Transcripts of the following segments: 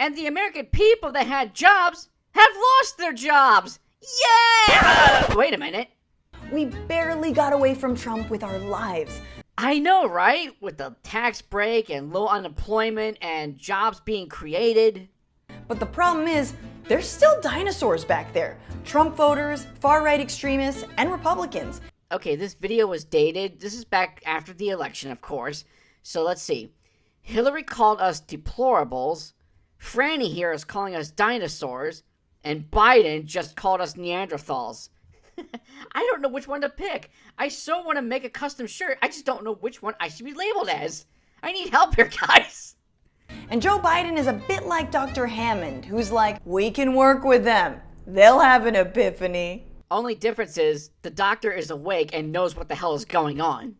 And the American people that had jobs have lost their jobs. Yeah! Wait a minute. We barely got away from Trump with our lives. I know, right? With the tax break and low unemployment and jobs being created. But the problem is, there's still dinosaurs back there. Trump voters, far-right extremists, and Republicans. Okay, this video was dated. This is back after the election, of course. So let's see. Hillary called us deplorables. Franny here is calling us dinosaurs. And Biden just called us Neanderthals. I don't know which one to pick. I so want to make a custom shirt. I just don't know which one I should be labeled as. I need help here, guys. And Joe Biden is a bit like Dr. Hammond, who's like, we can work with them. They'll have an epiphany. Only difference is, the doctor is awake and knows what the hell is going on.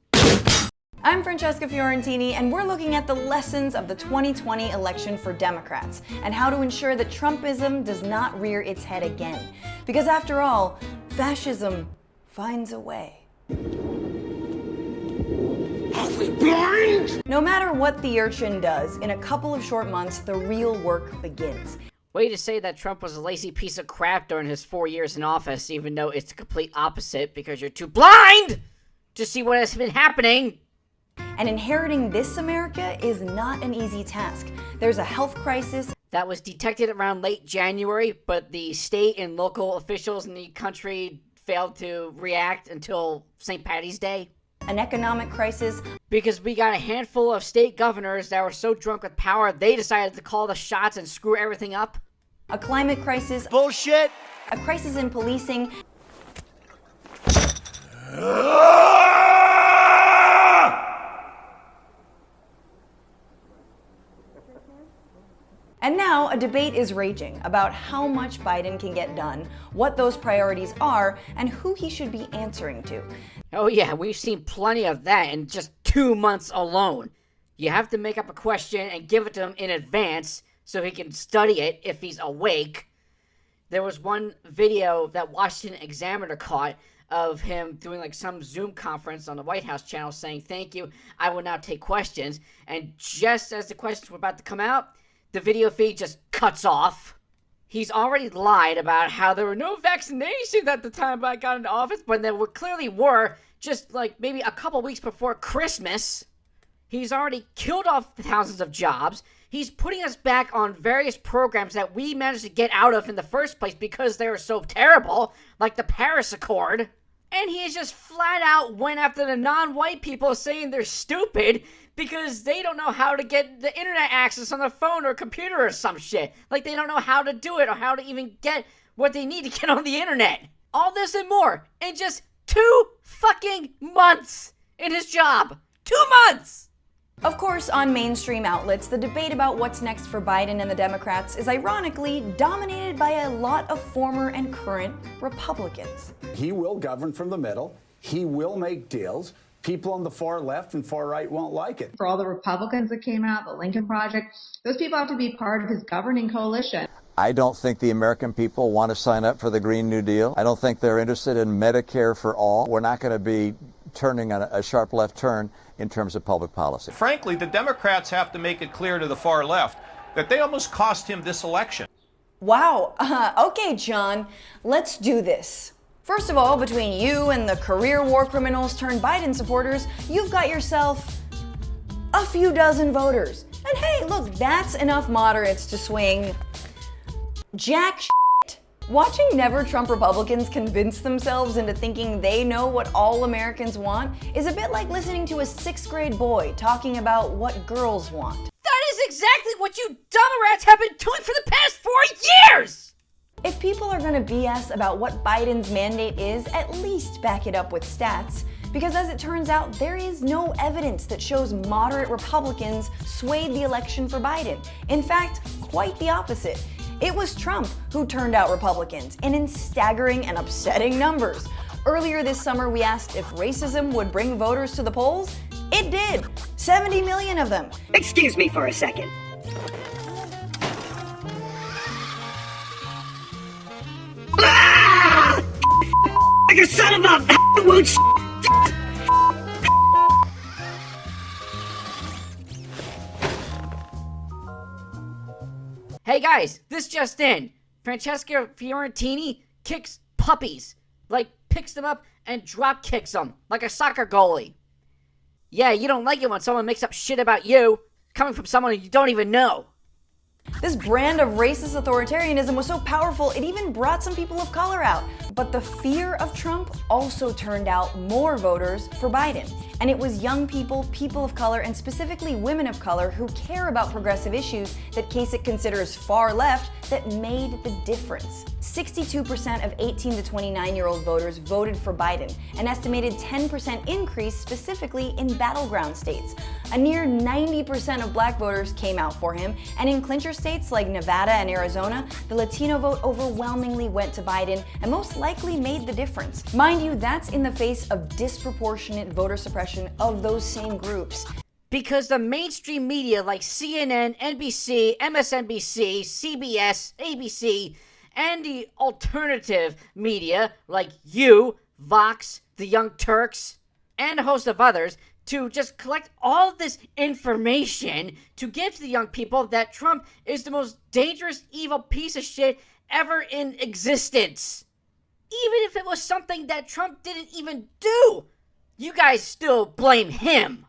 I'm Francesca Fiorentini, and we're looking at the lessons of the 2020 election for Democrats and how to ensure that Trumpism does not rear its head again. Because after all, fascism finds a way. Are we blind? No matter what the urchin does, in a couple of short months, the real work begins. Way to say that Trump was a lazy piece of crap during his 4 years in office, even though it's the complete opposite because you're too blind to see what has been happening. And inheriting this America is not an easy task. There's a health crisis That was detected around late January, but the state and local officials in the country failed to react until St. Patty's Day. an economic crisis, Because we got a handful of state governors that were so drunk with power, they decided to call the shots and screw everything up. a climate crisis, Bullshit. a crisis in policing, and now a debate is raging about how much Biden can get done, what those priorities are, and who he should be answering to. Oh yeah, we've seen plenty of that in just 2 months alone. You have to make up a question and give it to him in advance so he can study it if he's awake. There was one video that Washington Examiner caught of him doing like some Zoom conference on the White House channel saying, "Thank you, I will now take questions." And just as the questions were about to come out, the video feed just cuts off. He's already lied about how there were no vaccinations at the time I got into office, but there clearly were, just like maybe a couple weeks before Christmas. He's already killed off thousands of jobs. He's putting us back on various programs that we managed to get out of in the first place because they were so terrible, like the Paris Accord. And he has just flat out went after the non-white people saying they're stupid because they don't know how to get the internet access on their phone or computer or some shit. Like they don't know how to do it or how to even get what they need to get on the internet. All this and more in just 2 fucking months in his job. 2 months! Of course, on mainstream outlets, the debate about what's next for Biden and the Democrats is ironically dominated by a lot of former and current Republicans. He will govern from the middle. He will make deals. People on the far left and far right won't like it. For all the Republicans that came out, the Lincoln Project, those people have to be part of his governing coalition. I don't think the American people want to sign up for the Green New Deal. I don't think they're interested in Medicare for all. We're not going to be turning on a sharp left turn in terms of public policy. Frankly, the Democrats have to make it clear to the far left that they almost cost him this election. Wow, okay, John, let's do this. First of all, between you and the career war criminals turned Biden supporters, you've got yourself a few dozen voters. And hey, look, that's enough moderates to swing jack shit. Watching Never Trump Republicans convince themselves into thinking they know what all Americans want is a bit like listening to a 6th grade boy talking about what girls want. That is exactly what you dumb rats have been doing for the past 4 years! If people are gonna BS about what Biden's mandate is, at least back it up with stats. Because as it turns out, there is no evidence that shows moderate Republicans swayed the election for Biden. In fact, quite the opposite. It was Trump who turned out Republicans, and in staggering and upsetting numbers. Earlier this summer, we asked if racism would bring voters to the polls. It did. 70 million of them. Excuse me for a second. Ah! You son of a wood. Hey guys, this just in. Francesca Fiorentini kicks puppies. Like, picks them up and drop kicks them like a soccer goalie. Yeah, you don't like it when someone makes up shit about you, coming from someone you don't even know. This brand of racist authoritarianism was so powerful, it even brought some people of color out. But the fear of Trump also turned out more voters for Biden. And it was young people, people of color, and specifically women of color who care about progressive issues that Kasich considers far left that made the difference. 62% of 18 to 29-year-old voters voted for Biden, an estimated 10% increase specifically in battleground states. A near 90% of black voters came out for him, and in clincher states like Nevada and Arizona, the Latino vote overwhelmingly went to Biden and most likely made the difference. Mind you, that's in the face of disproportionate voter suppression of those same groups. Because the mainstream media like CNN, NBC, MSNBC, CBS, ABC, and the alternative media like you, Vox, the Young Turks, and a host of others to just collect all this information to give to the young people that Trump is the most dangerous, evil piece of shit ever in existence. Even if it was something that Trump didn't even do, you guys still blame him.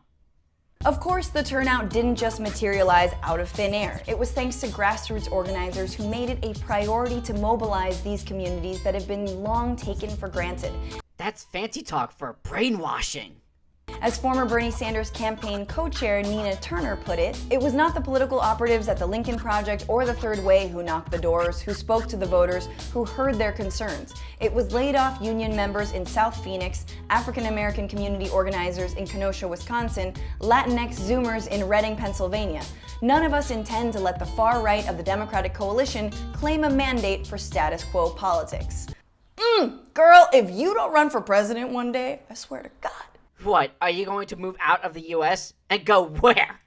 Of course, the turnout didn't just materialize out of thin air. It was thanks to grassroots organizers who made it a priority to mobilize these communities that have been long taken for granted. That's fancy talk for brainwashing. As former Bernie Sanders campaign co-chair Nina Turner put it, it was not the political operatives at the Lincoln Project or the Third Way who knocked the doors, who spoke to the voters, who heard their concerns. It was laid-off union members in South Phoenix, African-American community organizers in Kenosha, Wisconsin, Latinx Zoomers in Reading, Pennsylvania. None of us intend to let the far right of the Democratic coalition claim a mandate for status quo politics. Girl, if you don't run for president one day, I swear to God. What, are you going to move out of the US and go where?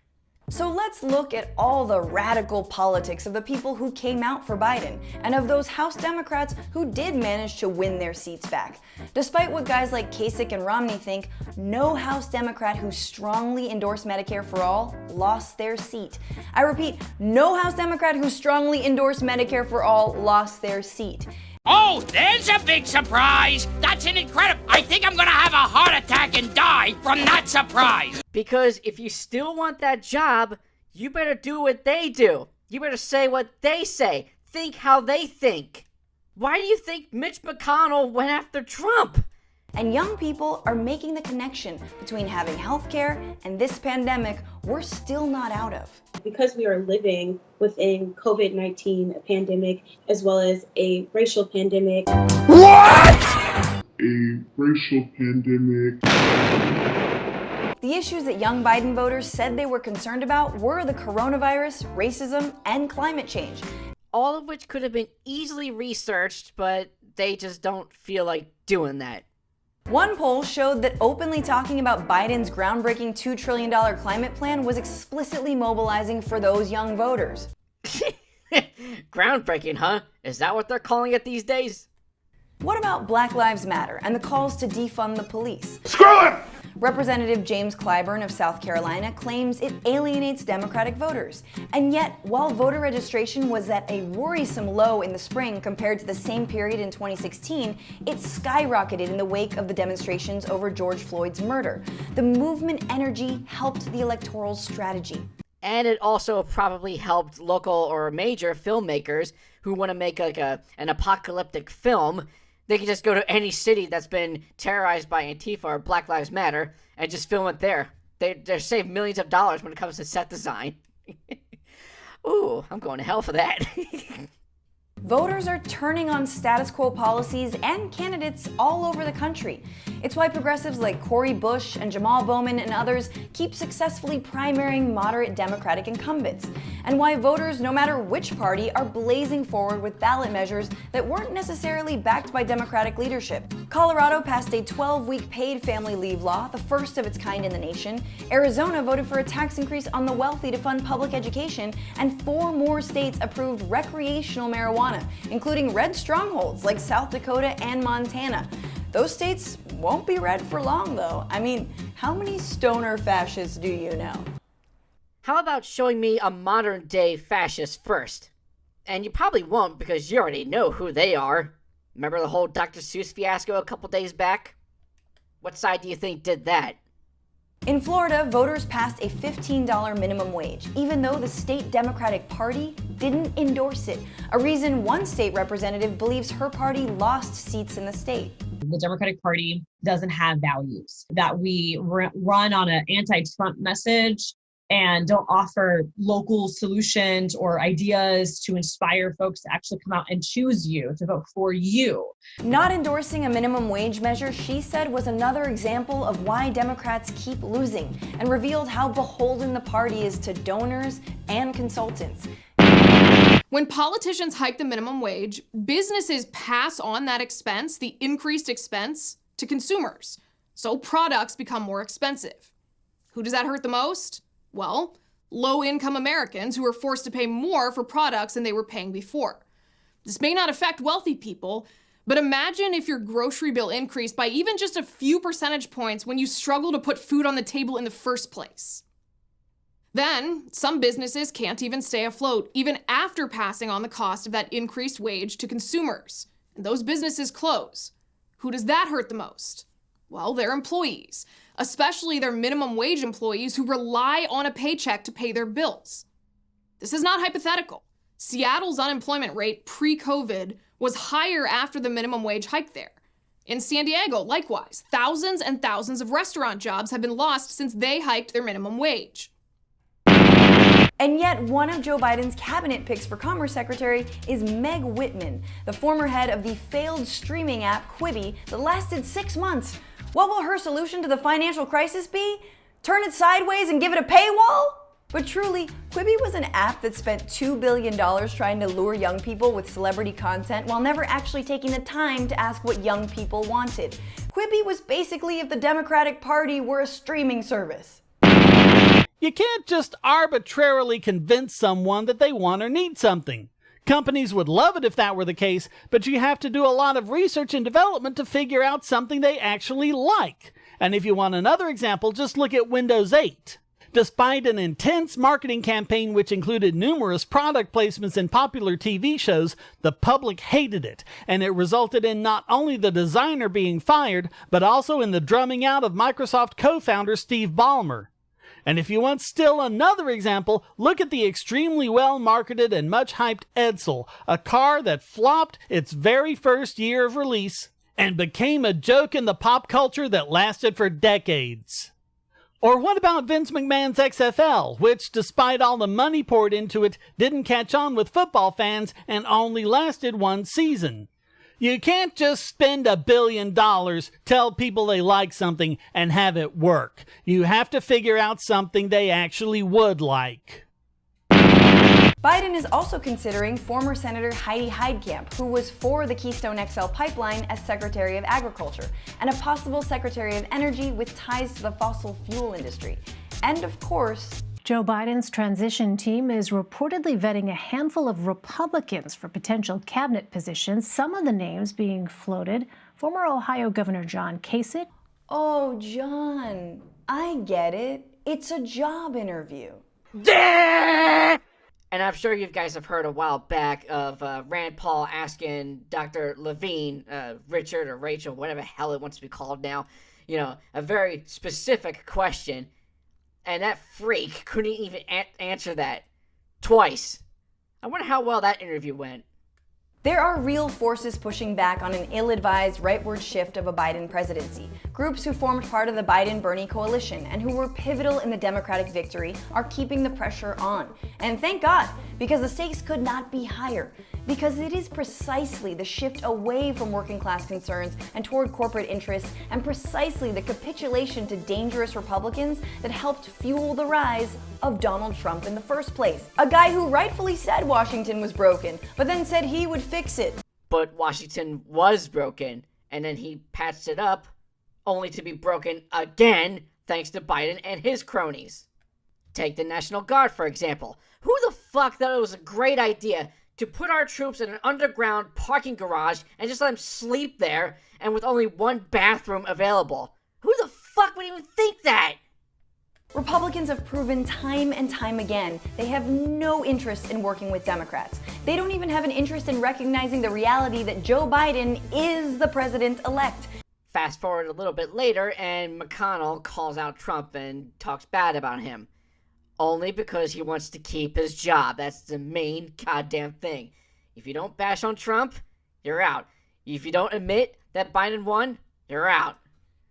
So let's look at all the radical politics of the people who came out for Biden, and of those House Democrats who did manage to win their seats back. Despite what guys like Kasich and Romney think, no House Democrat who strongly endorsed Medicare for all lost their seat. I repeat, no House Democrat who strongly endorsed Medicare for all lost their seat. Oh, there's a big surprise! That's an incredible... I think I'm gonna have a heart attack and die from that surprise! Because if you still want that job, you better do what they do. You better say what they say. Think how they think. Why do you think Mitch McConnell went after Trump? And young people are making the connection between having healthcare and this pandemic we're still not out of. Because we are living within COVID-19 pandemic as well as a racial pandemic. What?! A racial pandemic. The issues that young Biden voters said they were concerned about were the coronavirus, racism, and climate change. All of which could have been easily researched, but they just don't feel like doing that. One poll showed that openly talking about Biden's groundbreaking $2 trillion climate plan was explicitly mobilizing for those young voters. Groundbreaking, huh? Is that what they're calling it these days? What about Black Lives Matter and the calls to defund the police? Screw it! Representative James Clyburn of South Carolina claims it alienates Democratic voters. And yet, while voter registration was at a worrisome low in the spring compared to the same period in 2016, it skyrocketed in the wake of the demonstrations over George Floyd's murder. The movement energy helped the electoral strategy. And it also probably helped local or major filmmakers who want to make like an apocalyptic film. They can just go to any city that's been terrorized by Antifa or Black Lives Matter and just film it there. They save millions of dollars when it comes to set design. Ooh, I'm going to hell for that. Voters are turning on status quo policies and candidates all over the country. It's why progressives like Cori Bush and Jamal Bowman and others keep successfully primarying moderate Democratic incumbents, and why voters, no matter which party, are blazing forward with ballot measures that weren't necessarily backed by Democratic leadership. Colorado passed a 12-week paid family leave law, the first of its kind in the nation. Arizona voted for a tax increase on the wealthy to fund public education, and 4 more states approved recreational marijuana, including red strongholds like South Dakota and Montana. Those states won't be red for long, though. I mean, how many stoner fascists do you know? How about showing me a modern-day fascist first? And you probably won't because you already know who they are. Remember the whole Dr. Seuss fiasco a couple days back? What side do you think did that? In Florida, voters passed a $15 minimum wage, even though the state Democratic Party didn't endorse it, a reason one state representative believes her party lost seats in the state. The Democratic Party doesn't have values, that we run on an anti-Trump message and don't offer local solutions or ideas to inspire folks to actually come out and choose you, to vote for you. Not endorsing a minimum wage measure, she said, was another example of why Democrats keep losing, and revealed how beholden the party is to donors and consultants. When politicians hike the minimum wage, businesses pass on that expense, the increased expense, to consumers. So products become more expensive. Who does that hurt the most? Well, low-income Americans who are forced to pay more for products than they were paying before. This may not affect wealthy people, but imagine if your grocery bill increased by even just a few percentage points when you struggle to put food on the table in the first place. Then, some businesses can't even stay afloat, even after passing on the cost of that increased wage to consumers. And those businesses close. Who does that hurt the most? Well, their employees, especially their minimum wage employees who rely on a paycheck to pay their bills. This is not hypothetical. Seattle's unemployment rate pre-COVID was higher after the minimum wage hike there. In San Diego, likewise, thousands and thousands of restaurant jobs have been lost since they hiked their minimum wage. And yet, one of Joe Biden's cabinet picks for Commerce Secretary is Meg Whitman, the former head of the failed streaming app Quibi that lasted 6 months. What will her solution to the financial crisis be? Turn it sideways and give it a paywall? But truly, Quibi was an app that spent $2 billion trying to lure young people with celebrity content while never actually taking the time to ask what young people wanted. Quibi was basically if the Democratic Party were a streaming service. You can't just arbitrarily convince someone that they want or need something. Companies would love it if that were the case, but you have to do a lot of research and development to figure out something they actually like. And if you want another example, just look at Windows 8. Despite an intense marketing campaign which included numerous product placements in popular TV shows, the public hated it, and it resulted in not only the designer being fired, but also in the drumming out of Microsoft co-founder Steve Ballmer. And if you want still another example, look at the extremely well-marketed and much-hyped Edsel, a car that flopped its very first year of release and became a joke in the pop culture that lasted for decades. Or what about Vince McMahon's XFL, which, despite all the money poured into it, didn't catch on with football fans and only lasted one season? You can't just spend $1 billion, tell people they like something, and have it work. You have to figure out something they actually would like. Biden is also considering former Senator Heidi Heitkamp, who was for the Keystone XL pipeline, as Secretary of Agriculture, and a possible Secretary of Energy with ties to the fossil fuel industry. And of course, Joe Biden's transition team is reportedly vetting a handful of Republicans for potential cabinet positions, some of the names being floated: former Ohio Governor John Kasich. Oh, John, I get it. It's a job interview. And I'm sure you guys have heard a while back of Rand Paul asking Dr. Levine, Richard or Rachel, whatever the hell it wants to be called now, a very specific question. And that freak couldn't even answer that twice. I wonder how well that interview went. There are real forces pushing back on an ill-advised rightward shift of a Biden presidency. Groups who formed part of the Biden-Bernie coalition and who were pivotal in the Democratic victory are keeping the pressure on. And thank God, because the stakes could not be higher. Because it is precisely the shift away from working-class concerns and toward corporate interests, and precisely the capitulation to dangerous Republicans that helped fuel the rise of Donald Trump in the first place. A guy who rightfully said Washington was broken, but then said he would fix it. But Washington was broken, and then he patched it up, only to be broken again thanks to Biden and his cronies. Take the National Guard, for example. Who the fuck thought it was a great idea to put our troops in an underground parking garage and just let them sleep there, and with only one bathroom available? Who the fuck would even think that? Republicans have proven time and time again they have no interest in working with Democrats. They don't even have an interest in recognizing the reality that Joe Biden is the president-elect. Fast forward a little bit later, and McConnell calls out Trump and talks bad about him. Only because he wants to keep his job. That's the main goddamn thing. If you don't bash on Trump, you're out. If you don't admit that Biden won, you're out.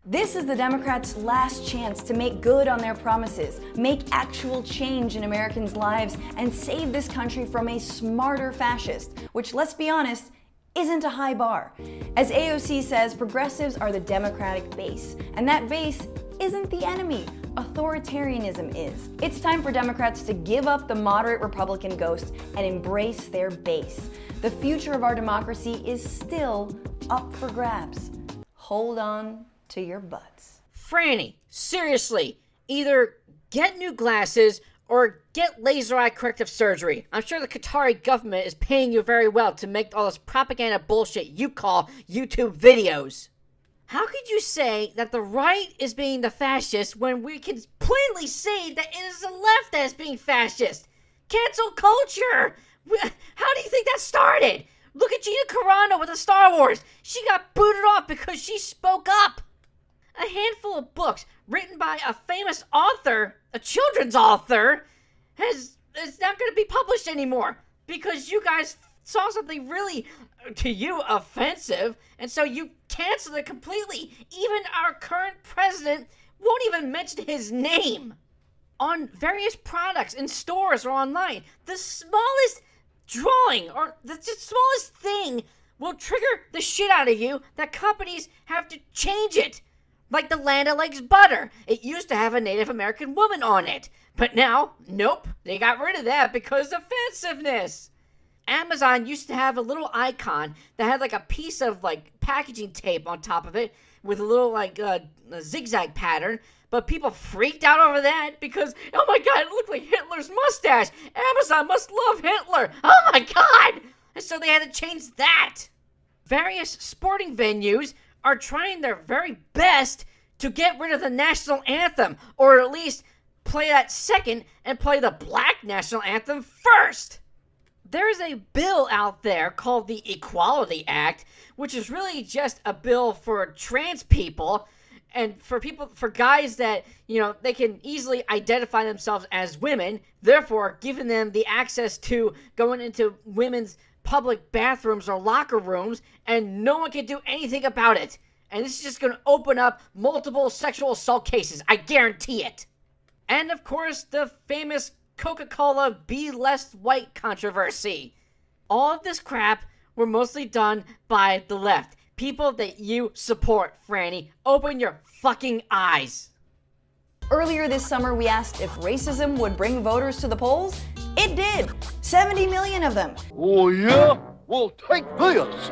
This is the Democrats' last chance to make good on their promises, make actual change in Americans' lives, and save this country from a smarter fascist, which, let's be honest, isn't a high bar. As AOC says, progressives are the Democratic base, and that base isn't the enemy. Authoritarianism is. It's time for Democrats to give up the moderate Republican ghost and embrace their base. The future of our democracy is still up for grabs. Hold on to your butts. Franny, seriously, either get new glasses or get laser eye corrective surgery. I'm sure the Qatari government is paying you very well to make all this propaganda bullshit you call YouTube videos. How could you say that the right is being the fascist when we can plainly see that it is the left that is being fascist? Cancel culture! How do you think that started? Look at Gina Carano with the Star Wars. She got booted off because she spoke up. A handful of books written by a famous author, a children's author, is not going to be published anymore because you guys saw something really, to you, offensive, and so you canceled it completely. Even our current president won't even mention his name on various products in stores or online. The smallest drawing or the smallest thing will trigger the shit out of you that companies have to change it. Like the Land O'Lakes butter. It used to have a Native American woman on it. But now, nope, they got rid of that because of offensiveness. Amazon used to have a little icon that had like a piece of like packaging tape on top of it with a little like a zigzag pattern. But people freaked out over that because, oh my god, it looked like Hitler's mustache. Amazon must love Hitler. Oh my god. And so they had to change that. Various sporting venues are trying their very best to get rid of the national anthem, or at least play that second and play the black national anthem first. There's a bill out there called the Equality Act, which is really just a bill for trans people and for people, for guys that, you know, they can easily identify themselves as women, therefore giving them the access to going into women's public bathrooms or locker rooms, and no one can do anything about it. And this is just going to open up multiple sexual assault cases. I guarantee it. And of course, the famous Coca-Cola Be Less White controversy. All of this crap were mostly done by the left. People that you support, Franny. Open your fucking eyes. Earlier this summer, we asked if racism would bring voters to the polls. It did. 70 million of them. Oh yeah? Well, take this.